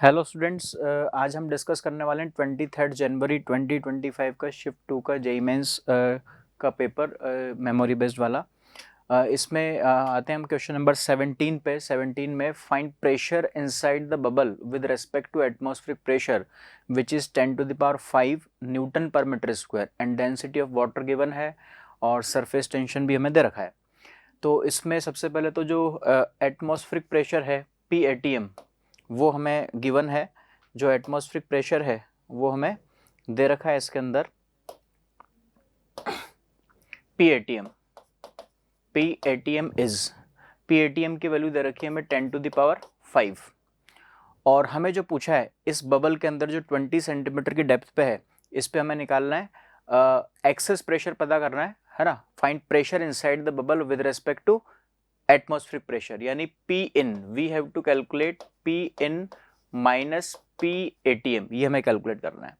Hello students, आज हम discuss करने वाले हैं 23 जनवरी 2025 का शिफ्ट 2 का जेईई मेंस का पेपर मेमोरी बेस्ड वाला। इसमें आते हैं हम क्वेश्चन नंबर 17 पे। 17 में find pressure inside the bubble with respect to atmospheric pressure which is 10 to the power 5 newton per meter square and density of water given है और सरफेस टेंशन भी हमें दे रखा है। तो इसमें सबसे पहले तो जो एटमॉस्फेरिक प्रेशर है PATM वो हमें गिवन है। जो एटमॉस्फेरिक प्रेशर है वो हमें दे रखा है इसके अंदर PATM की वैल्यू दे रखी है हमें 10 टू द पावर 5 और हमें जो पूछा है इस बबल के अंदर जो 20 सेंटीमीटर की डेप्थ पे है इस पे हमें निकालना है एक्सेस प्रेशर पता करना है ना। Find pressure inside the bubble with respect to atmospheric pressure यानी P in we have to calculate P in minus PATM, ये हमें कैलकुलेट करना है।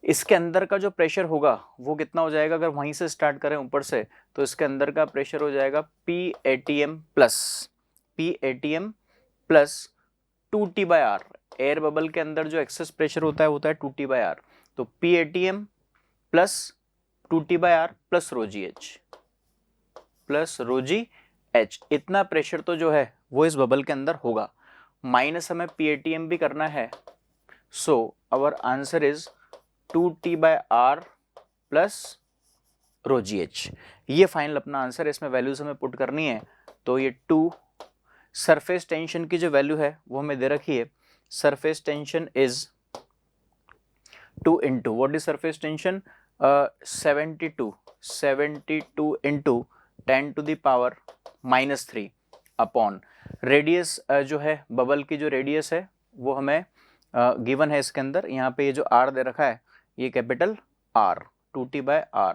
इसके अंदर का जो प्रेशर होगा वो कितना हो जाएगा, अगर वहीं से स्टार्ट करें ऊपर से तो इसके अंदर का प्रेशर हो जाएगा PATM plus 2T/R। Air bubble के अंदर जो एक्सेस प्रेशर होता है 2T/R। तो PATM plus 2T/R plus rho g H, इतना प्रेशर तो जो है वो इस बबल के अंदर होगा। माइनस हमें PATM भी करना है। So our answer is 2T/R plus rho g h. ये फाइनल अपना आंसर है। इसमें वैल्यूज हमें पुट करनी है। तो ये 2, सरफेस टेंशन की जो वैल्यू है वो हमें दे रखी है। Surface tension is 2 into what is surface tension 72 into 10 to the power -3 upon radius जो है बबल की जो रेडियस है वो हमें गिवन है इसके अंदर। यहाँ पे ये जो R दे रखा है ये capital R 2T/R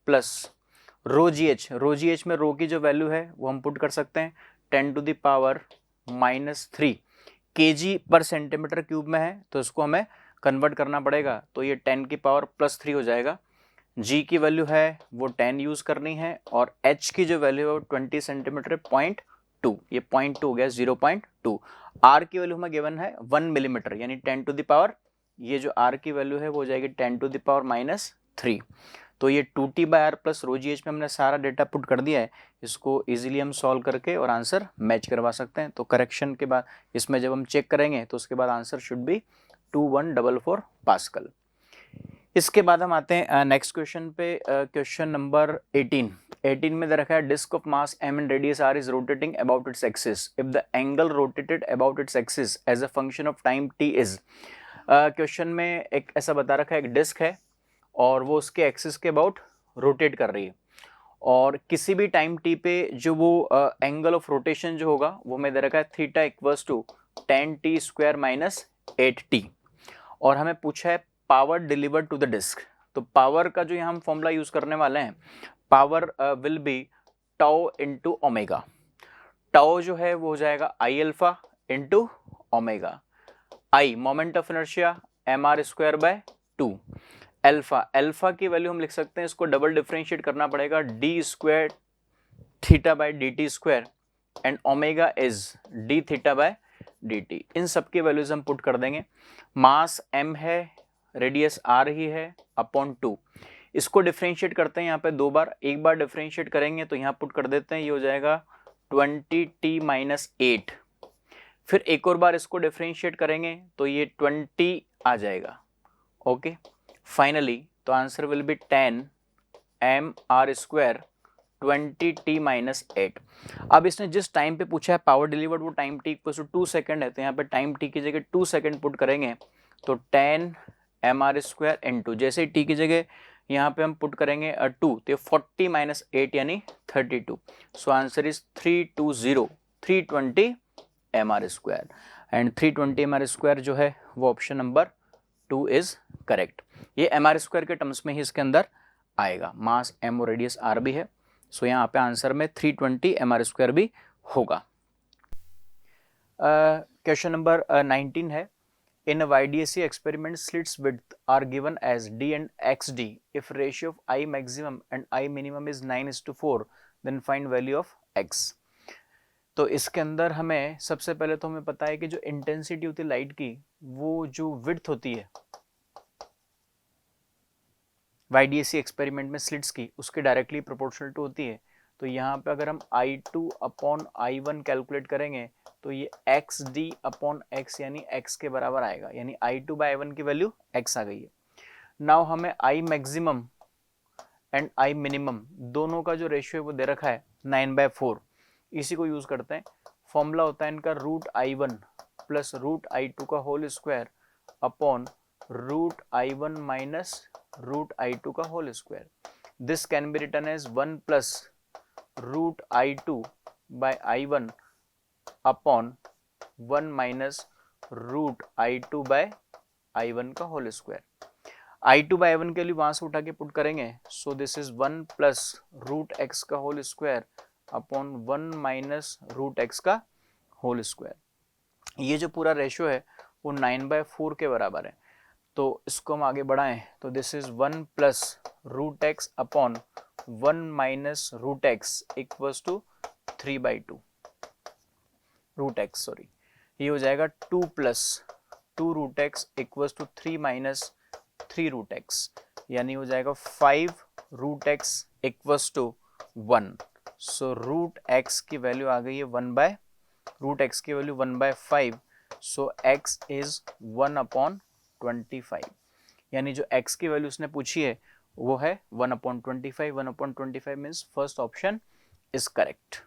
plus rho g H में रो की जो वैल्यू है वो हम पुट कर सकते हैं 10 टू द पावर -3 kg पर सेंटीमीटर क्यूब में है तो इसको हमें कन्वर्ट करना पड़ेगा। तो ये 10 की पावर +3 हो जाएगा। G की वैल्यू है वो 10 यूज करनी है और H की जो वैल्यू है वो 20 सेंटीमीटर 0.2, ये 0.2 हो गया 0.2। R की वैल्यू हमें गिवन है 1 मिलीमीटर यानी 10 टू द पावर, ये जो R की वैल्यू है वो हो जाएगी 10 टू द पावर -3। तो ये 2T/R plus rho g H में हमने सारा डेटा पुट कर दिया है। इसको इजीली हम सॉल्व करके और आंसर मैच करवा सकते हैं। तो करेक्शन के बाद इसमें जब हम चेक करेंगे तो उसके बाद आंसर शुड बी 2144 पास्कल। इसके बाद हम आते हैं नेक्स्ट क्वेश्चन पे। क्वेश्चन नंबर 18 में दे रखा है disc of mass m and radius r is rotating about its axis if the angle rotated about its axis as a function of time t is. Question में एक ऐसा बता रखा है, एक डिस्क है और वो उसके एक्सिस के अबाउट रोटेट कर रही है और किसी भी टाइम t पे जो वो एंगल ऑफ रोटेशन जो होगा वो मैं दे रखा है theta equals to 10t² - 8t और हमें पूछा है power delivered to the disc. तो पावर का जो यहाँ हम फॉर्मूला यूज करने वाले हैं, power will be tau into omega. Tau जो है वो हो जाएगा I alpha into omega. I moment of inertia mr²/2। Alpha की वैल्यू हम लिख सकते हैं, इसको डबल डिफरेंशिएट करना पड़ेगा d² θ/dt² and omega is dθ/dt। इन सब की वैल्यूज हम पुट कर देंगे। मास m है, रेडियस r ही है अपॉन 2। इसको डिफरेंशिएट करते हैं यहाँ पे दो बार, एक बार डिफरेंशिएट करेंगे तो यहाँ पुट कर देते हैं, ये हो जाएगा 20t - 8। फिर एक और बार इसको डिफरेंशिएट करेंगे तो ये 20 आ जाएगा। ओके, फाइनली तो answer will be 10 mr² 20t - 8। अब इसने जिस टाइम पे पूछा है पावर डिलीवर्ड वो time t equal to 2 second है, तो यहाँ पे टाइम t की जगह 2 सेकेंड पुट करेंगे तो 10 mr² इंटू जैसे t की जगह यहाँ पे हम पुट करेंगे 2 तो 40 - 8 यानी 32। So answer is 320 mr² and 320 mr² जो है वो ऑप्शन नंबर 2 इज करेक्ट। ये mr² के टर्म्स में ही इसके अंदर आएगा, मास m और रेडियस r भी है। सो यहाँ पे आंसर में 320 mr² भी होगा। क्वेश्चन नंबर 19 है, in a YDAC experiment slits width are given as d and xd if ratio of I maximum and I minimum is 9:4 then find value of x। तो इसके अंदर हमें सबसे पहले तो हमें पता है कि जो इंटेंसिटी होती है लाइट की, वो जो विड्थ होती है YDAC एक्सपेरिमेंट में स्लिट्स की, उसके डायरेक्टली प्रोपोर्शनल टू होती है। तो यहाँ पे अगर हम I2 अपॉन I1 कैलकुलेट करेंगे तो ये XD अपॉन X यानी X के बराबर आएगा, यानी I2 बाई I1 की वैल्यू X आ गई है। नाउ हमें I maximum and I minimum दोनों का जो रेशियो है वो दे रखा है 9/4। इसी को यूज करते हैं। फॉर्मूला होता है इनका √I1 प्लस √I2 का whole square upon √I1 minus √I2 का whole square. This can be written as 1 plus √I2 by I1 upon 1 minus √I2 by I1 का whole square. I2 by I1 के लिए वहां से उठा के पुट करेंगे, so this is 1 plus √x का whole square upon 1 minus √x का होल स्क्वायर। ये जो पूरा रेशियो है वो 9/4 के बराबर है। तो इसको हम आगे बढ़ाएं तो this is 1 plus √x upon 1 minus √x equals to 3/2 √x, sorry, ये हो जाएगा 2 plus 2 √x equals to 3 minus 3 √x, यानी हो जाएगा 5 √x equals to 1। So √x की वैल्यू आ गई है 1/√x की वैल्यू 1/5। सो x इज 1/25, यानी जो x की वैल्यू उसने पूछी है वो है 1/25। 1/25 means first option is correct.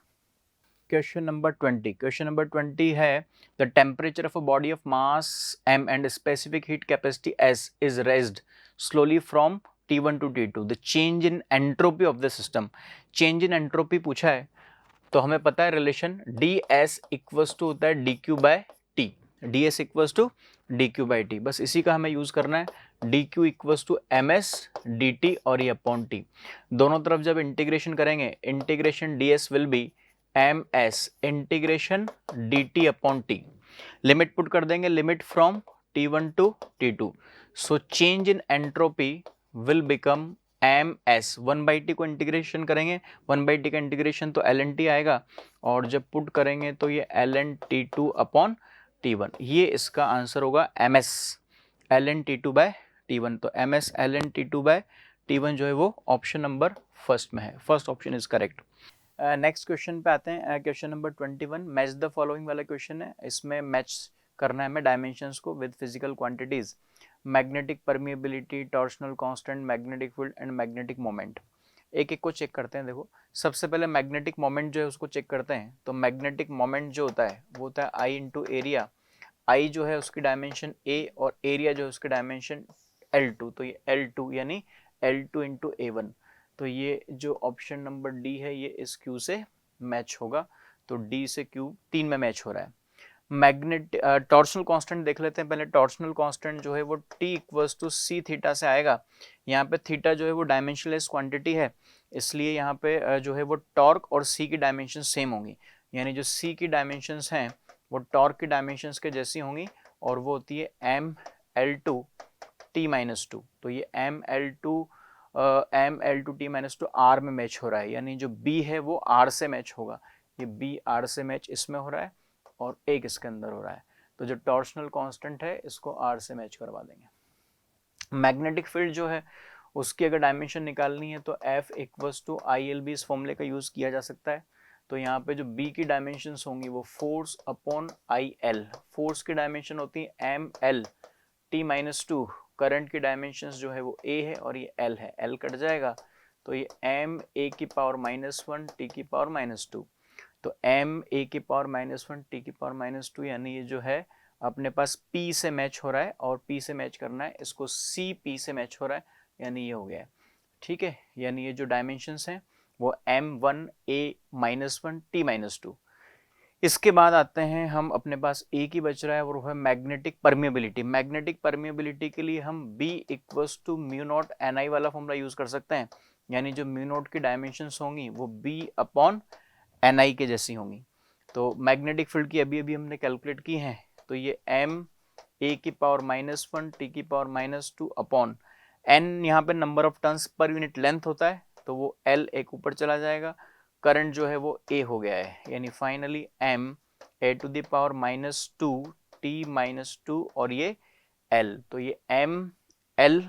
Question number 20। Question number 20 है the temperature of a body of mass m and specific heat capacity s is raised slowly from T1 to T2। The change in entropy of the system. Change in entropy पूछा है तो हमें पता है relation ds equals to होता है dq by t. ds equals to dq by t, बस इसी का हमें यूज करना है। dq equals to ms dt और ये अपॉन t। दोनों तरफ जब इंटीग्रेशन करेंगे, integration ds will be ms integration dt upon t। Limit put कर देंगे, limit from T1 to T2। So change in entropy will become ms। 1/t को integration करेंगे, 1/t का इंटीग्रेशन तो ln t आएगा, और जब पुट करेंगे तो ये ln t2 अपॉन t1। ये इसका आंसर होगा ms ln t2 bye t1। तो ms ln t2 bye t1 जो है वो ऑप्शन नंबर फर्स्ट में है। First option is correct. Next question पे आते हैं। Question number 21 match the following वाला क्वेश्चन है। इसमें मैच करना है हमें डायमेंशंस को with physical quantities. Magnetic permeability, torsional constant, magnetic field and magnetic moment. एक एक को चेक करते हैं। देखो, सबसे पहले मैग्नेटिक मोमेंट जो है उसको चेक करते हैं। तो मैग्नेटिक मोमेंट जो होता है वो होता है आई इंटू एरिया। आई जो है उसकी डायमेंशन a और एरिया जो है उसकी डायमेंशन L2। तो ये L2 यानी L2 इंटू A1। तो ये जो ऑप्शन नंबर डी है ये इस क्यू से मैच होगा। तो डी से क्यू 3 में मैच हो रहा है। मैग्नेट टॉर्शनल कांस्टेंट देख लेते हैं पहले। टॉर्शनल कांस्टेंट जो है वो T equals to C theta से आएगा। यहाँ पे थीटा जो है वो डायमेंशनलेस क्वांटिटी है, इसलिए यहाँ पे जो है वो टॉर्क और सी की डायमेंशन सेम होंगी। यानी जो सी की डायमेंशंस हैं वो टॉर्क की डायमेंशंस के जैसी होंगी, और वो होती है ML2 T-2। तो ये ML2 T-2 R में मैच हो रहा है, यानी जो B है वो R से मैच होगा। ये B R से मैच इसमें हो रहा है और एक इसके अंदर हो रहा है। तो जो टॉर्शनल कांस्टेंट है इसको R से मैच करवा देंगे। मैग्नेटिक फील्ड जो है उसकी अगर डायमेंशन निकालनी है तो F इक्वल्स टू ILB इस फॉर्मूले का यूज किया जा सकता है। तो यहाँ पे जो B की डायमेंशंस होंगी वो फोर्स अपॉन IL। फोर्स की डायमेंशन होती है ML T-2। करंट की डायमेंशंस जो है वो A है और ये L है, L कट जाएगा तो ये M A की पावर -1 T की पावर -2। तो M A की पावर -1 T की पावर -2, यानी ये जो है अपने पास P से मैच हो रहा है, और P से मैच करना है इसको C P से मैच हो रहा है, यानी ये हो गया है। ठीक है, यानी ये जो डायमेंशंस हैं वो M1 A -1 T-2। इसके बाद आते हैं हम, अपने पास एक ही बच रहा है वो है मैग्नेटिक परमिएबिलिटी। मैग्नेटिक परमिएबिलिटी के लिए हम B equals to mu naught NI वाला फॉर्मूला यूज कर सकते हैं, यानी जो म्यू नॉट की डायमेंशंस होंगी वो B अपॉन NI के जैसी होंगी। तो मैग्नेटिक फील्ड की अभी अभी हमने कैलकुलेट की है, तो ये M A की पावर -1 T की पावर -2 अपॉन N, यहाँ पे number of turns per unit length होता है तो वो L एक ऊपर चला जाएगा, करंट जो है वो A हो गया है, यानी finally m a to the power -2 t -2 और ये L, तो ये m L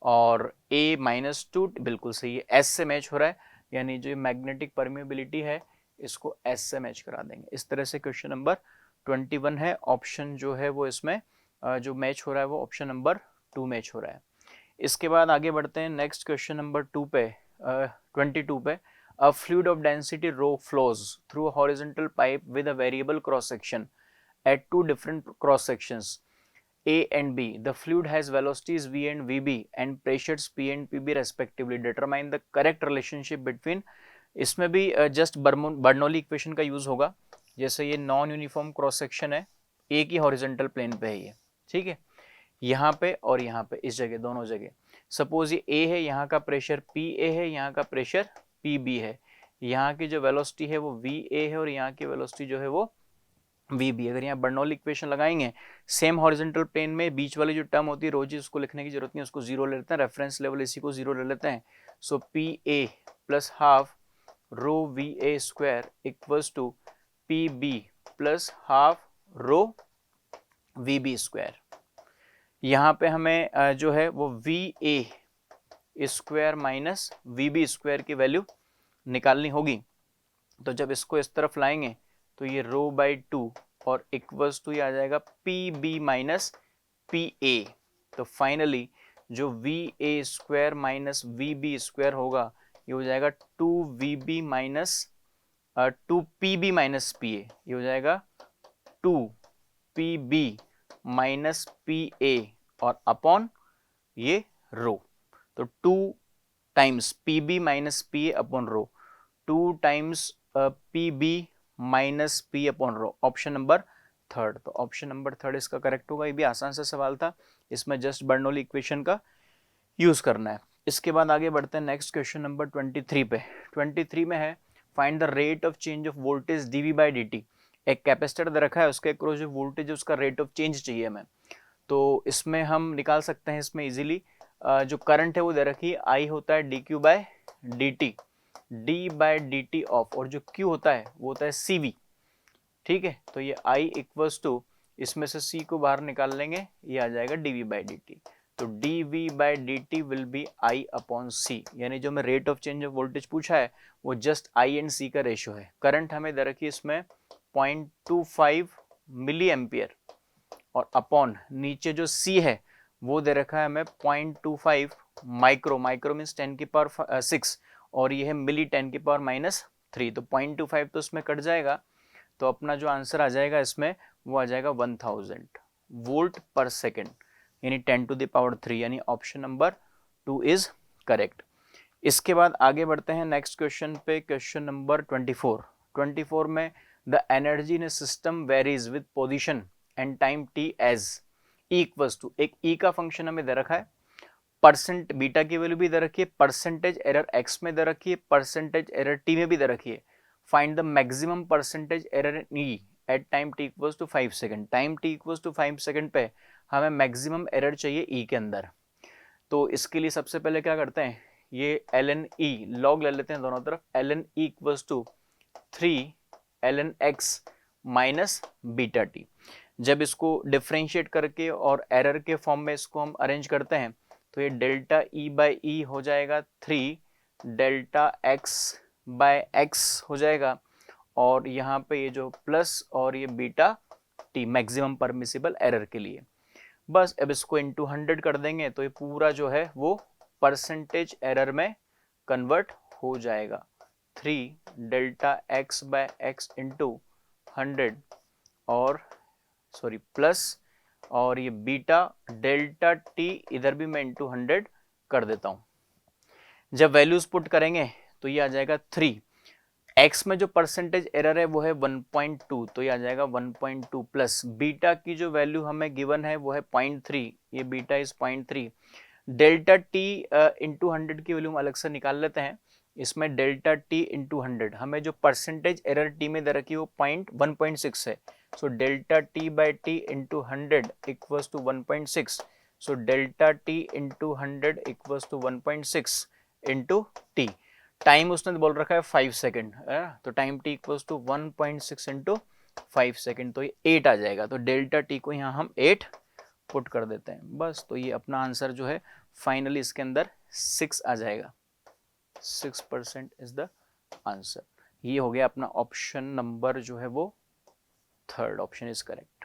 और A -2 बिल्कुल सही है, S से मैच हो रहा है, यानी जो मैग्नेटिक परमेबिलिटी है इसको S से मैच करा देंगे। इस तरह से क्वेश्चन नंबर 21 है, ऑप्शन जो है वो इसमें जो मैच हो रहा है वो ऑप्शन नंबर 2 मैच हो रहा है। इसके बाद आगे बढ़ते हैं नेक्स्ट क्वेश्चन नंबर 2 पे, 22 पे। A fluid of density rho flows through a horizontal pipe with a variable cross section at two different cross sections A and B. The fluid has velocities V and VB and pressures P and PB respectively. Determine the correct relationship between. इसमें भी just Bernoulli equation का use होगा। जैसे ये non uniform cross section है, एक ही horizontal plane पे है ये, ठीक है, यहाँ पे और यहाँ पे, इस जगह, दोनों जगह। सपोज ये A है, यहाँ का प्रेशर PA है, यहाँ का प्रेशर PB है, यहाँ की जो वेलोसिटी है वो VA है और यहाँ की वेलोसिटी जो है वो VB। अगर यहाँ बर्नौली इक्वेशन लगाएंगे सेम हॉरिजॉन्टल प्लेन में, बीच वाली जो टर्म होती है रोजी उसको लिखने की जरूरत नहीं, उसको जीरो ले लेते हैं, रेफरेंस लेवल इसी को जीरो ले लेते हैं। So PA plus half rho VA square equals to PB plus half rho VB square. यहाँ पे हमें जो है वो VA square minus VB square की वैल्यू निकालनी होगी। तो जब इसको इस तरफ लाएंगे तो ये रो बाई 2 और इक्वल्स टू ये आ जाएगा PB माइनस PA। तो फाइनली जो VA square minus VB square होगा ये हो जाएगा 2VB minus 2PB minus PA, ये हो जाएगा 2PB माइनस PA और अपॉन ये रो। तो 2 times PB minus PA upon rho, 2 times PB minus P upon rho, option number third. तो ऑप्शन नंबर थर्ड इसका करेक्ट होगा। ये भी आसान सा सवाल था, इसमें जस्ट बर्नौली इक्वेशन का यूज करना है। इसके बाद आगे बढ़ते हैं नेक्स्ट क्वेश्चन नंबर 23 पे। 23 में है find the rate of change of voltage dV by dt। एक कैपेसिटर दे रखा है, उसके अक्रॉस जो वोल्टेज है उसका रेट ऑफ चेंज चाहिए हमें। तो इसमें हम निकाल सकते हैं इसमें इजीली, जो करंट है वो दे रखी है, I होता है dq by dt, d by dt of, और जो q होता है वो होता है cv, ठीक है। तो ये I इक्वल्स टू, इसमें से c को बाहर निकाल लेंगे, ये आ जाएगा dv बाई dt। तो dv by dt will be I upon c, यानी जो मैं rate of change of voltage पूछा है वो जस्ट I एंड c का रेशियो है। करंट हमें दे रखी है इसमें 0.25 मिली एम्पियर और अपॉन नीचे जो c है वो दे रखा है हमें 0.25 माइक्रो, माइक्रो मीन्स 10 की पावर 6 और ये है मिली 10 की पावर -3। तो 0.25 तो इसमें कट जाएगा, तो अपना जो आंसर आ जाएगा इसमें वो आ जाएगा 1000 वोल्ट पर सेकेंड, यानी 10 टू द पावर 3, यानी ऑप्शन नंबर 2 इज करेक्ट। इसके बाद आगे बढ़ते हैं नेक्स्ट क्वेश्चन पे, क्वेश्चन नंबर 24। 24 में the energy in system varies with position and time t as E equals to, एक E का फंक्शन हमें दे रखा है, परसेंट बीटा की वैल्यू भी दे रखी है, परसेंटेज एरर x में दे रखी है, परसेंटेज एरर t में भी दे रखी है। Find the maximum percentage error in E at time t equals to 5 second. Time t equals to 5 second पे हमें मैक्सिमम एरर चाहिए E के अंदर। तो इसके लिए सबसे पहले क्या करते हैं, ये ln E लॉग ले लेते हैं दोनों तरफ, ln E equals to 3 ln x minus beta t। जब इसको डिफ्रेंशिएट करके और एरर के फॉर्म में इसको हम अरेंज करते हैं तो ये डेल्टा E बाई ई हो जाएगा 3 डेल्टा x बाय x हो जाएगा, और यहाँ पे ये जो प्लस और ये beta t maximum permissible error के लिए। बस अब इसको इनटू 100 कर देंगे तो ये पूरा जो है वो परसेंटेज एरर में कन्वर्ट हो जाएगा। 3 delta x by x into 100 और सॉरी प्लस, और ये बीटा डेल्टा t इधर भी मैं इंटू 100 कर देता हूं। जब वैल्यूज पुट करेंगे तो ये आ जाएगा 3, x में जो परसेंटेज एरर है वो है 1.2, तो ये आ जाएगा 1.2 प्लस बीटा की जो वैल्यू हमें गिवन है वो है 0.3, ये beta is 0.3। Delta t into 100 की वैल्यू हम अलग से निकाल लेते हैं। इसमें डेल्टा t इंटू 100 हमें जो परसेंटेज एरर t में दे रखी है वो 1.6 है। So delta t by t into 100 equals to 1.6। So delta t into 100 equals to 1.6 into t. Time उसने बोल रखा है 5 सेकेंड है ना, तो time t equals to 1.6 into 5 second, तो ये 8 आ जाएगा। तो डेल्टा टी को यहाँ हम 8 पुट कर देते हैं बस। तो ये अपना आंसर जो है फाइनली इसके अंदर 6 आ जाएगा। 6% इज द आंसर। ये हो गया अपना ऑप्शन नंबर जो है वो थर्ड ऑप्शन इज करेक्ट।